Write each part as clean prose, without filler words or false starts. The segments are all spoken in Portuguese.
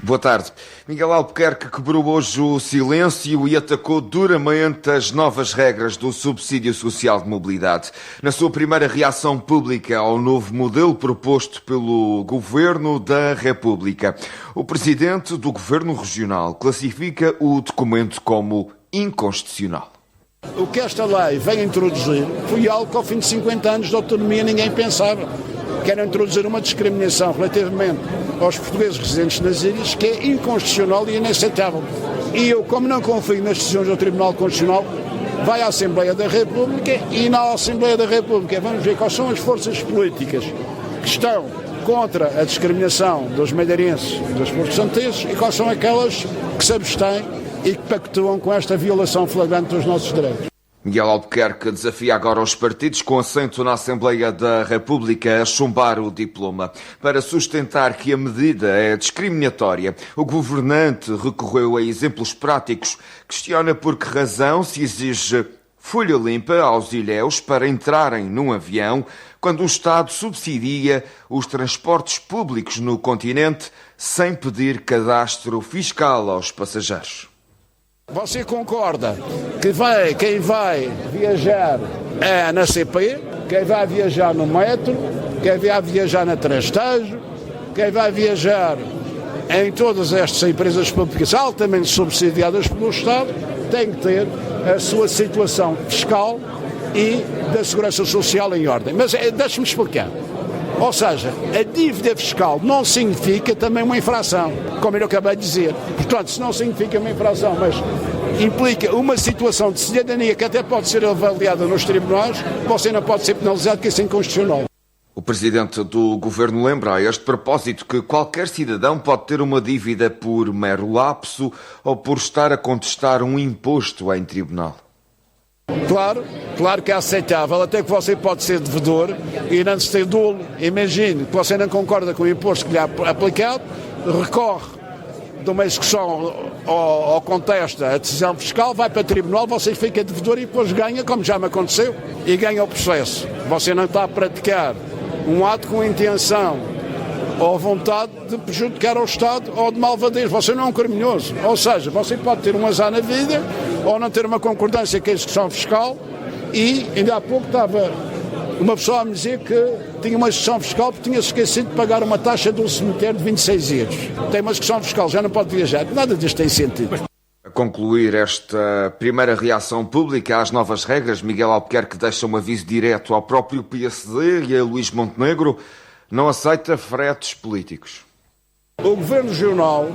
Boa tarde. Miguel Albuquerque quebrou hoje o silêncio e atacou duramente as novas regras do subsídio social de mobilidade. Na sua primeira reação pública ao novo modelo proposto pelo Governo da República, o presidente do Governo Regional classifica o documento como inconstitucional. O que esta lei vem introduzir foi algo que ao fim de 50 anos de autonomia ninguém pensava. Quer introduzir uma discriminação relativamente aos portugueses residentes nas ilhas que é inconstitucional e inaceitável. E eu, como não confio nas decisões do Tribunal Constitucional, vai à Assembleia da República e na Assembleia da República vamos ver quais são as forças políticas que estão contra a discriminação dos madeirenses e dos porto-santenses e quais são aquelas que se abstêm e que pactuam com esta violação flagrante dos nossos direitos. Miguel Albuquerque desafia agora os partidos com assento na Assembleia da República a chumbar o diploma. Para sustentar que a medida é discriminatória, o governante recorreu a exemplos práticos. Questiona por que razão se exige folha limpa aos ilhéus para entrarem num avião quando o Estado subsidia os transportes públicos no continente sem pedir cadastro fiscal aos passageiros. Você concorda que quem vai viajar é na CP, quem vai viajar no metro, quem vai viajar na Trastejo, quem vai viajar em todas estas empresas públicas altamente subsidiadas pelo Estado, tem que ter a sua situação fiscal e da segurança social em ordem. Mas deixe-me explicar. Ou seja, a dívida fiscal não significa também uma infração, como eu acabei de dizer. Portanto, se não significa uma infração, mas implica uma situação de cidadania que até pode ser avaliada nos tribunais, você não pode ser penalizado, que isso é inconstitucional. O presidente do governo lembra a este propósito que qualquer cidadão pode ter uma dívida por mero lapso ou por estar a contestar um imposto em tribunal. Claro que é aceitável, até que você pode ser devedor e não se ter dolo. Imagine que você não concorda com o imposto que lhe é aplicado, recorre de uma execução ou contesta a decisão fiscal, vai para o tribunal, você fica devedor e depois ganha, como já me aconteceu, e ganha o processo. Você não está a praticar um ato com intenção ou vontade de prejudicar ao Estado ou de malvadez. Você não é um criminoso. Ou seja, você pode ter um azar na vida ou não ter uma concordância com a execução fiscal e ainda há pouco estava uma pessoa a me dizer que tinha uma execução fiscal porque tinha esquecido de pagar uma taxa de um cemitério de 26 euros. Tem uma execução fiscal, já não pode viajar. Nada disto tem sentido. A concluir esta primeira reação pública às novas regras, Miguel Albuquerque deixa um aviso direto ao próprio PSD e a Luís Montenegro: não aceita fretes políticos. O Governo Regional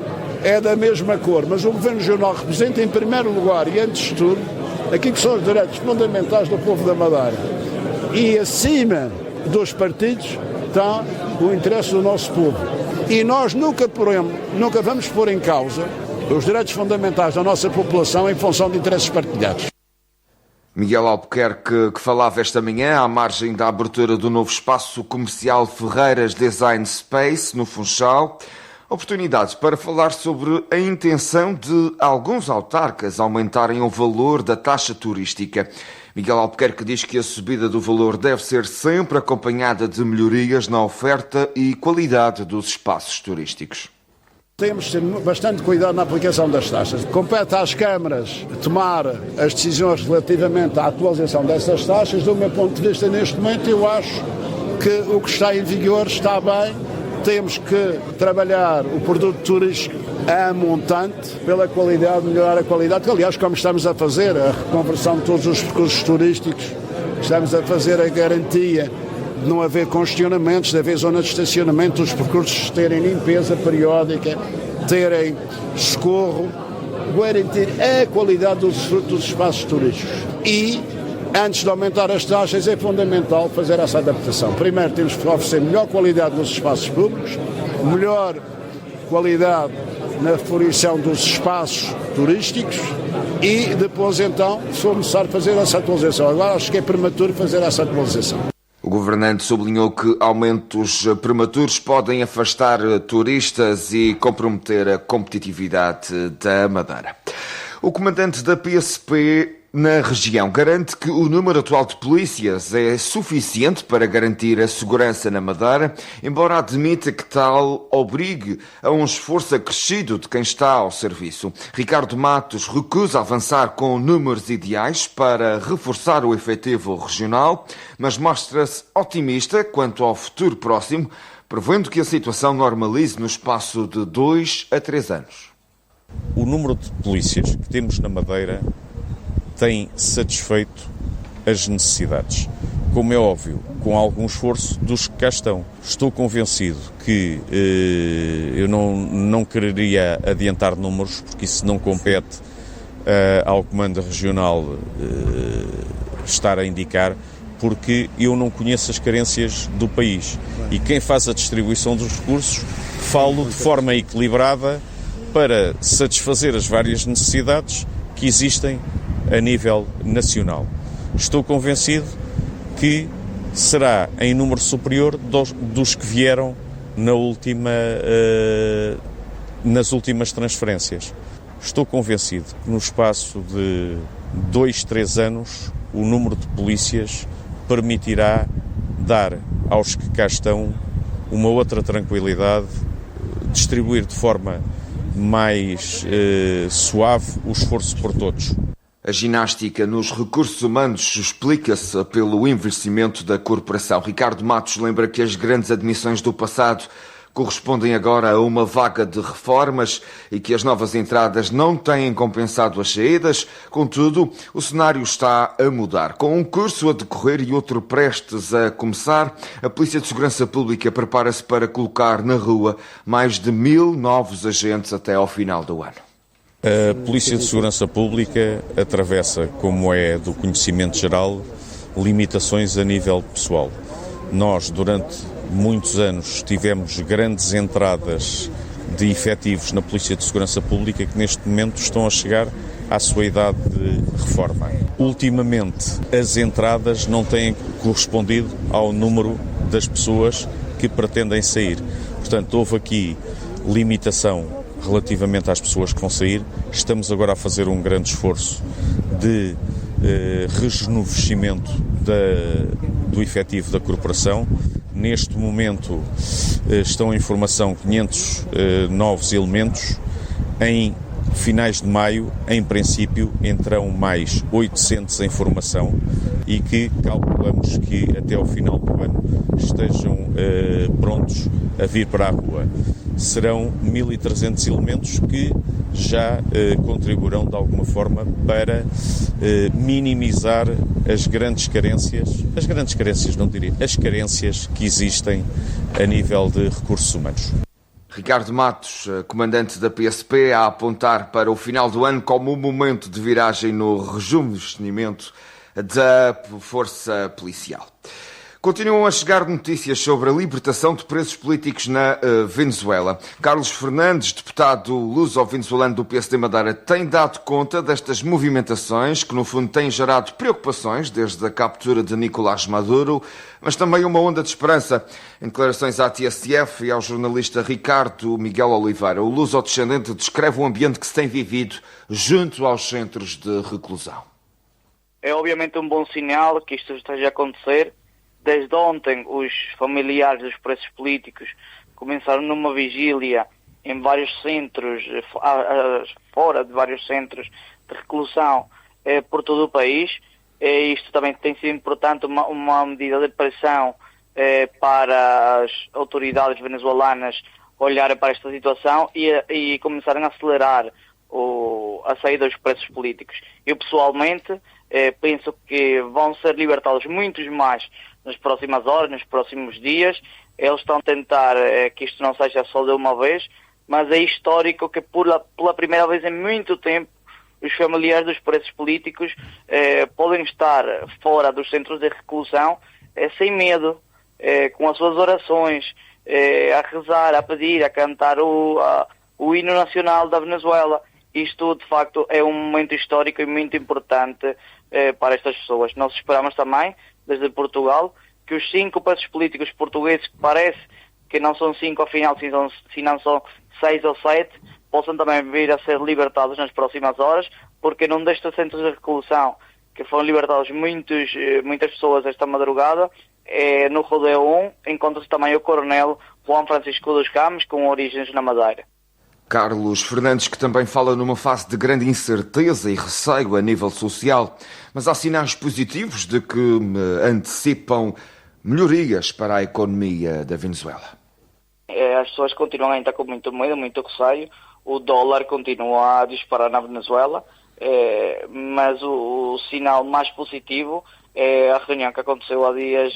é da mesma cor, mas o Governo Regional representa em primeiro lugar e antes de tudo aquilo que são os direitos fundamentais do povo da Madeira. E acima dos partidos está o interesse do nosso povo. E nós nunca vamos pôr em causa os direitos fundamentais da nossa população em função de interesses partilhados. Miguel Albuquerque, que falava esta manhã à margem da abertura do novo espaço comercial Ferreiras Design Space, no Funchal. Oportunidades para falar sobre a intenção de alguns autarcas aumentarem o valor da taxa turística. Miguel Albuquerque diz que a subida do valor deve ser sempre acompanhada de melhorias na oferta e qualidade dos espaços turísticos. Temos de ter bastante cuidado na aplicação das taxas. Compete às câmaras tomar as decisões relativamente à atualização dessas taxas. Do meu ponto de vista, neste momento, eu acho que o que está em vigor está bem. Temos que trabalhar o produto turístico a montante pela qualidade, melhorar a qualidade. Aliás, como estamos a fazer a reconversão de todos os percursos turísticos, estamos a fazer a garantia de não haver congestionamentos, de haver zona de estacionamento, os percursos terem limpeza periódica, terem socorro, garantir a qualidade dos espaços turísticos. E, antes de aumentar as taxas, é fundamental fazer essa adaptação. Primeiro, temos que oferecer melhor qualidade nos espaços públicos, melhor qualidade na fruição dos espaços turísticos e depois, então, se for necessário fazer essa atualização. Agora, acho que é prematuro fazer essa atualização. O governante sublinhou que aumentos prematuros podem afastar turistas e comprometer a competitividade da Madeira. O comandante da PSP na região garante que o número atual de polícias é suficiente para garantir a segurança na Madeira, embora admita que tal obrigue a um esforço acrescido de quem está ao serviço. Ricardo Matos recusa avançar com números ideais para reforçar o efetivo regional, mas mostra-se otimista quanto ao futuro próximo, prevendo que a situação normalize no espaço de 2 a 3 anos. O número de polícias que temos na Madeira tem satisfeito as necessidades. Como é óbvio, com algum esforço dos que cá estão. Estou convencido que eu não quereria adiantar números, porque isso não compete ao Comando Regional estar a indicar, porque eu não conheço as carências do país. E quem faz a distribuição dos recursos, falo de forma equilibrada para satisfazer as várias necessidades que existem a nível nacional. Estou convencido que será em número superior dos que vieram nas últimas transferências. Estou convencido que no espaço de 2, 3 anos o número de polícias permitirá dar aos que cá estão uma outra tranquilidade, distribuir de forma mais suave o esforço por todos. A ginástica nos recursos humanos explica-se pelo investimento da corporação. Ricardo Matos lembra que as grandes admissões do passado correspondem agora a uma vaga de reformas e que as novas entradas não têm compensado as saídas. Contudo, o cenário está a mudar. Com um curso a decorrer e outro prestes a começar, a Polícia de Segurança Pública prepara-se para colocar na rua mais de 1.000 novos agentes até ao final do ano. A Polícia de Segurança Pública atravessa, como é do conhecimento geral, limitações a nível pessoal. Nós, durante muitos anos, tivemos grandes entradas de efetivos na Polícia de Segurança Pública que neste momento estão a chegar à sua idade de reforma. Ultimamente, as entradas não têm correspondido ao número das pessoas que pretendem sair. Portanto, houve aqui limitação relativamente às pessoas que vão sair. Estamos agora a fazer um grande esforço de rejuvenescimento do efetivo da corporação. Neste momento estão em formação 500 novos elementos. Em finais de maio, em princípio, entrarão mais 800 em formação e que calculamos que até ao final do ano estejam prontos a vir para a rua. Serão 1.300 elementos que já contribuirão de alguma forma para minimizar as carências que existem a nível de recursos humanos. Ricardo Matos, comandante da PSP, a apontar para o final do ano como um momento de viragem no rejuvenescimento da força policial. Continuam a chegar notícias sobre a libertação de presos políticos na Venezuela. Carlos Fernandes, deputado luso-venezuelano do PSD Madeira, tem dado conta destas movimentações que, no fundo, têm gerado preocupações desde a captura de Nicolás Maduro, mas também uma onda de esperança. Em declarações à TSF e ao jornalista Ricardo Miguel Oliveira, o luso-descendente descreve o ambiente que se tem vivido junto aos centros de reclusão. É obviamente um bom sinal que isto esteja a acontecer. Desde ontem, os familiares dos presos políticos começaram numa vigília em vários centros, fora de vários centros de reclusão por todo o país. Isto também tem sido importante, uma medida de pressão para as autoridades venezuelanas olharem para esta situação e começarem a acelerar a saída dos presos políticos. Eu, pessoalmente, penso que vão ser libertados muitos mais nas próximas horas, nos próximos dias. Eles estão a tentar que isto não seja só de uma vez, mas é histórico que pela primeira vez em muito tempo os familiares dos presos políticos podem estar fora dos centros de reclusão sem medo, com as suas orações, a rezar, a pedir, a cantar o hino nacional da Venezuela. Isto, de facto, é um momento histórico e muito importante para estas pessoas. Nós esperamos também, desde Portugal, que os 5 presos políticos portugueses, que parece que não são 5 ao final, se não são 6 ou 7, possam também vir a ser libertados nas próximas horas, porque num destes centros de reclusão que foram libertados muitas pessoas esta madrugada, no Rodeio 1, encontra-se também o coronel Juan Francisco dos Campos, com origens na Madeira. Carlos Fernandes, que também fala numa fase de grande incerteza e receio a nível social, mas há sinais positivos de que antecipam melhorias para a economia da Venezuela. As pessoas continuam ainda com muito medo, muito receio. O dólar continua a disparar na Venezuela, mas o sinal mais positivo é a reunião que aconteceu há dias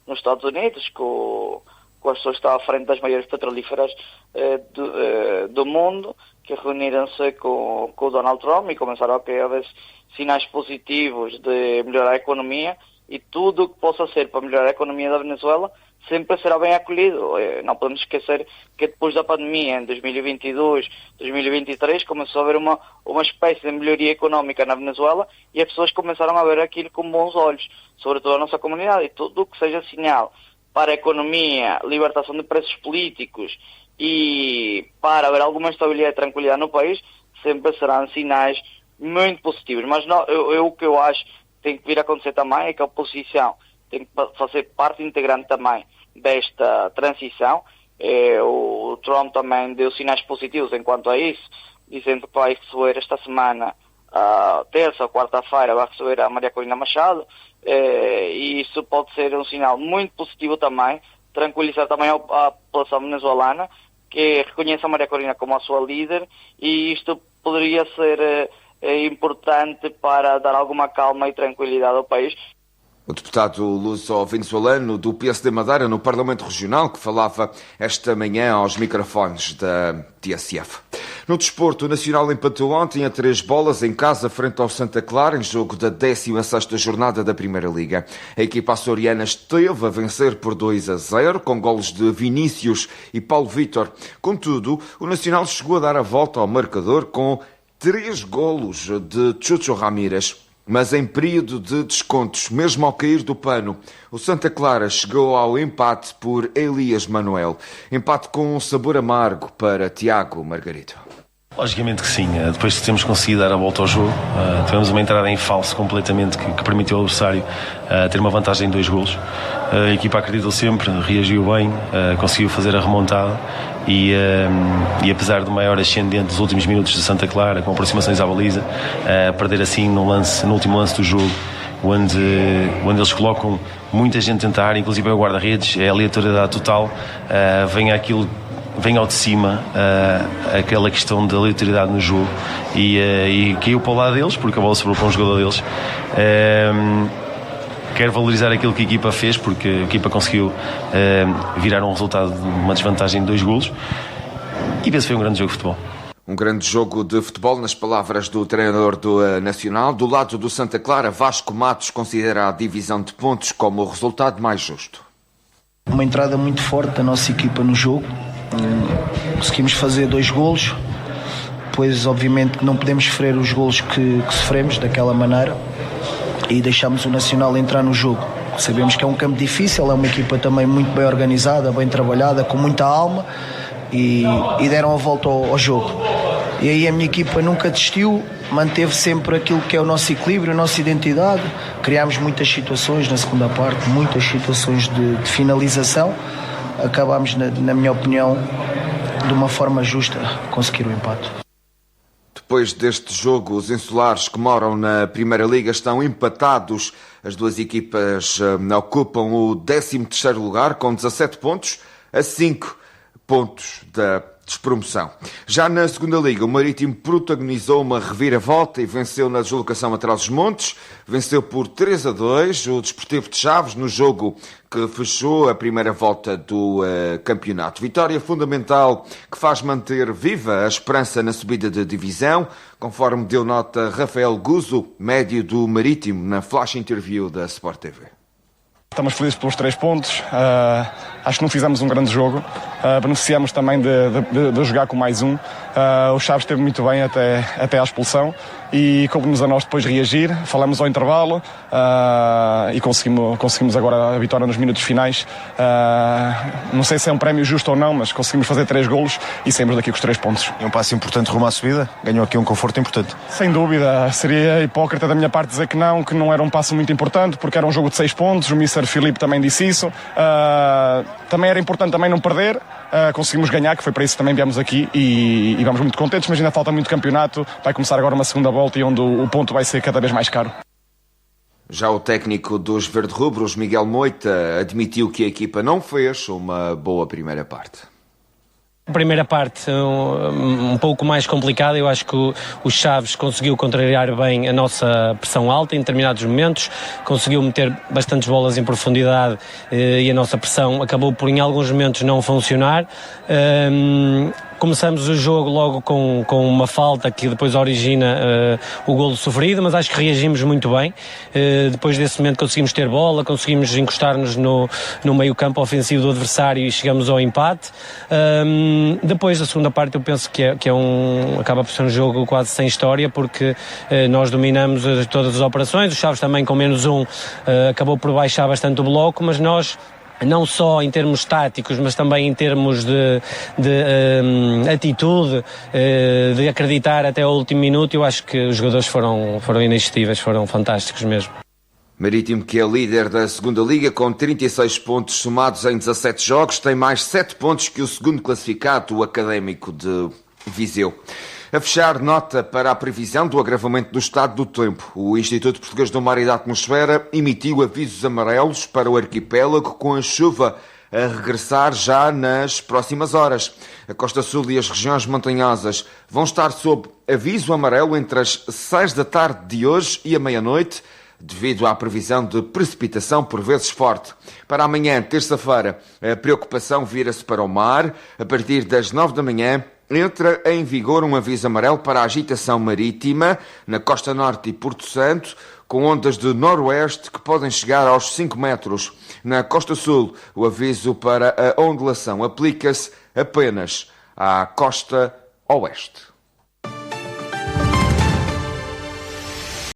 nos Estados Unidos, com as pessoas que estão à frente das maiores petrolíferas do mundo, que reuniram-se com o Donald Trump e começaram a ter sinais positivos de melhorar a economia, e tudo o que possa ser para melhorar a economia da Venezuela sempre será bem acolhido. Não podemos esquecer que depois da pandemia, em 2022, 2023, começou a haver uma espécie de melhoria económica na Venezuela, e as pessoas começaram a ver aquilo com bons olhos, sobretudo a nossa comunidade, e tudo o que seja sinal para a economia, libertação de presos políticos e para haver alguma estabilidade e tranquilidade no país, sempre serão sinais muito positivos. Mas o que eu acho que tem que vir a acontecer também é que a oposição tem que fazer parte integrante também desta transição. O Trump também deu sinais positivos enquanto a isso, dizendo que vai receber esta semana, terça ou quarta-feira, vai receber a Maria Corina Machado, e isso pode ser um sinal muito positivo também, tranquilizar também a população venezuelana, que reconhece a Maria Corina como a sua líder, e isto poderia ser importante para dar alguma calma e tranquilidade ao país. O deputado luso-venezuelano do PSD Madeira no Parlamento Regional, que falava esta manhã aos microfones da TSF. No desporto, o Nacional empatou ontem a 3 bolas em casa frente ao Santa Clara, em jogo da 16ª jornada da Primeira Liga. A equipa açoriana esteve a vencer por 2-0, com golos de Vinícius e Paulo Vítor. Contudo, o Nacional chegou a dar a volta ao marcador com 3 golos de Chucho Ramírez. Mas em período de descontos, mesmo ao cair do pano, o Santa Clara chegou ao empate por Elias Manuel. Empate com um sabor amargo para Tiago Margarito. Logicamente que sim. Depois de termos conseguido dar a volta ao jogo, tivemos uma entrada em falso completamente que permitiu ao adversário ter uma vantagem de 2 golos. A equipa acreditou sempre, reagiu bem, conseguiu fazer a remontada e apesar do maior ascendente dos últimos minutos de Santa Clara, com aproximações à baliza, perder assim no último lance do jogo, onde eles colocam muita gente dentro da área, inclusive o guarda-redes, é a aleatoriedade total, vem ao de cima aquela questão da aleatoriedade no jogo e caiu para o lado deles, porque a bola sobrou para um jogador deles. Quero valorizar aquilo que a equipa fez, porque a equipa conseguiu virar um resultado de uma desvantagem de 2 golos, e penso que foi um grande jogo de futebol. Um grande jogo de futebol, nas palavras do treinador do Nacional. Do lado do Santa Clara, Vasco Matos considera a divisão de pontos como o resultado mais justo. Uma entrada muito forte da nossa equipa no jogo. Conseguimos fazer 2 golos, pois obviamente não podemos sofrer os golos que sofremos daquela maneira, e deixámos o Nacional entrar no jogo. Sabemos que é um campo difícil, é uma equipa também muito bem organizada, bem trabalhada, com muita alma, e deram a volta ao jogo. E aí a minha equipa nunca desistiu, manteve sempre aquilo que é o nosso equilíbrio, a nossa identidade. Criámos muitas situações na segunda parte, muitas situações de finalização. Acabámos, na minha opinião, de uma forma justa, conseguir o empate. Depois deste jogo, os insulares que moram na Primeira Liga estão empatados. As duas equipas ocupam o 13º lugar com 17 pontos, a 5 pontos da despromoção. Já na Segunda Liga, o Marítimo protagonizou uma reviravolta e venceu na deslocação a Trás-os-Montes. Venceu por 3-2 o Desportivo de Chaves no jogo que fechou a primeira volta do campeonato. Vitória fundamental que faz manter viva a esperança na subida de divisão, conforme deu nota Rafael Guzo, médio do Marítimo, na flash interview da Sport TV. Estamos felizes pelos 3 pontos, acho que não fizemos um grande jogo, beneficiamos também de jogar com mais um. O Chaves esteve muito bem até à expulsão e coube-nos a nós depois reagir, falamos ao intervalo e conseguimos agora a vitória nos minutos finais. Não sei se é um prémio justo ou não, mas conseguimos fazer 3 golos e saímos daqui com os 3 pontos. É um passo importante rumo à subida, ganhou aqui um conforto importante. Sem dúvida, seria hipócrita da minha parte dizer que não era um passo muito importante, porque era um jogo de 6 pontos, o Mr. Filipe também disse isso. Também era importante também não perder, conseguimos ganhar, que foi para isso que também viemos aqui e vamos muito contentes, mas ainda falta muito campeonato, vai começar agora uma segunda volta e onde o ponto vai ser cada vez mais caro. Já o técnico dos verde-rubros, Miguel Moita, admitiu que a equipa não fez uma boa primeira parte. A primeira parte um pouco mais complicada, eu acho que o Chaves conseguiu contrariar bem a nossa pressão alta em determinados momentos, conseguiu meter bastantes bolas em profundidade e a nossa pressão acabou por em alguns momentos não funcionar. Começamos o jogo logo com uma falta que depois origina o golo sofrido, mas acho que reagimos muito bem. Depois desse momento conseguimos ter bola, conseguimos encostar-nos no meio campo ofensivo do adversário e chegamos ao empate. Depois da segunda parte eu penso que acaba por ser um jogo quase sem história, porque nós dominamos todas as operações, o Chaves também com menos um acabou por baixar bastante o bloco, mas nós, não só em termos táticos, mas também em termos de atitude, de acreditar até ao último minuto, eu acho que os jogadores foram inexcedíveis, foram fantásticos mesmo. Marítimo, que é líder da segunda Liga, com 36 pontos somados em 17 jogos, tem mais 7 pontos que o segundo classificado, o Académico de Viseu. A fechar, nota para a previsão do agravamento do estado do tempo. O Instituto Português do Mar e da Atmosfera emitiu avisos amarelos para o arquipélago, com a chuva a regressar já nas próximas horas. A Costa Sul e as regiões montanhosas vão estar sob aviso amarelo entre as 6 da tarde de hoje e a meia-noite, devido à previsão de precipitação por vezes forte. Para amanhã, terça-feira, a preocupação vira-se para o mar. A partir das 9 da manhã, entra em vigor um aviso amarelo para a agitação marítima na Costa Norte e Porto Santo, com ondas de noroeste que podem chegar aos 5 metros. Na Costa Sul, o aviso para a ondulação aplica-se apenas à costa oeste.